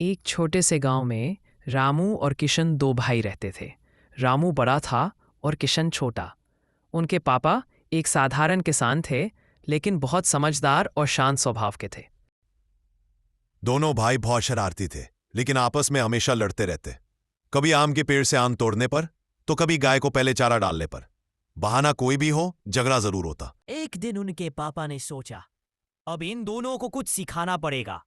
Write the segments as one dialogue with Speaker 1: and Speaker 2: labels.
Speaker 1: एक छोटे से गांव में रामू और किशन दो भाई रहते थे। रामू बड़ा था और किशन छोटा। उनके पापा एक साधारण किसान थे, लेकिन बहुत समझदार और शांत स्वभाव के थे।
Speaker 2: दोनों भाई बहुत शरारती थे, लेकिन आपस में हमेशा लड़ते रहते। कभी आम के पेड़ से आम तोड़ने पर, तो कभी गाय को पहले चारा डालने पर। बहाना कोई भी हो, झगड़ा जरूर होता।
Speaker 3: एक दिन उनके पापा ने सोचा, अब इन दोनों को कुछ सिखाना पड़ेगा।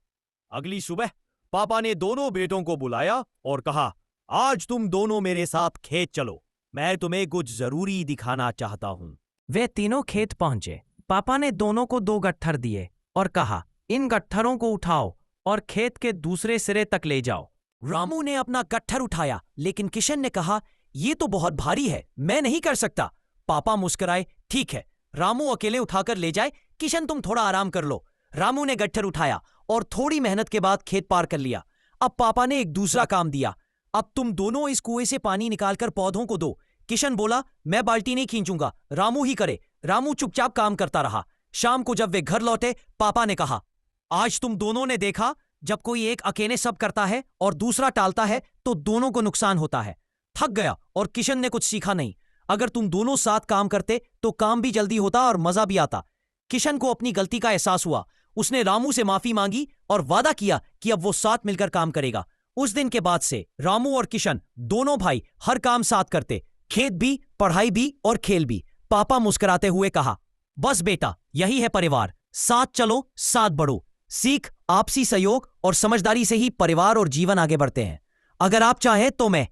Speaker 3: अगली सुबह पापा ने दोनों बेटों को बुलाया और कहा, आज तुम दोनों मेरे साथ खेत चलो, मैं तुम्हें कुछ जरूरी दिखाना चाहता हूं। वे तीनों खेत पहुंचे। पापा ने दोनों को दो गट्ठर दिए और कहा, इन गट्ठरों को उठाओ और खेत के दूसरे सिरे तक ले जाओ। रामू ने अपना गट्ठर उठाया, लेकिन किशन ने कहा, यह तो बहुत भारी है, मैं नहीं कर सकता। पापा मुस्कुराए, ठीक है, रामू अकेले उठाकर ले जाए, किशन तुम थोड़ा आराम कर लो। रामू ने गट्ठर उठाया और थोड़ी मेहनत के बाद खेत पार कर लिया। अब पापा ने एक दूसरा काम दिया, अब तुम दोनों इस कुएं से पानी निकालकर पौधों को दो। किशन बोला, मैं बाल्टी नहीं खींचूंगा, रामू ही करे। रामू चुपचाप काम करता रहा। शाम को जब वे घर लौटे, पापा ने कहा, आज तुम दोनों ने देखा, जब कोई एक अकेले सब करता है और दूसरा टालता है तो दोनों को नुकसान होता है। थक गया और किशन ने कुछ सीखा नहीं। अगर तुम दोनों साथ काम करते तो काम भी जल्दी होता और मजा भी आता। किशन को अपनी गलती का एहसास हुआ। उसने रामू से माफी मांगी और वादा किया कि अब वो साथ मिलकर काम करेगा। उस दिन के बाद से रामू और किशन दोनों भाई हर काम साथ करते, खेत भी, पढ़ाई भी और खेल भी। पापा मुस्कुराते हुए कहा, बस बेटा, यही है परिवार, साथ चलो, साथ बढ़ो। सीख आपसी सहयोग और समझदारी से ही परिवार और जीवन आगे बढ़ते हैं। अगर आप चाहें तो मैं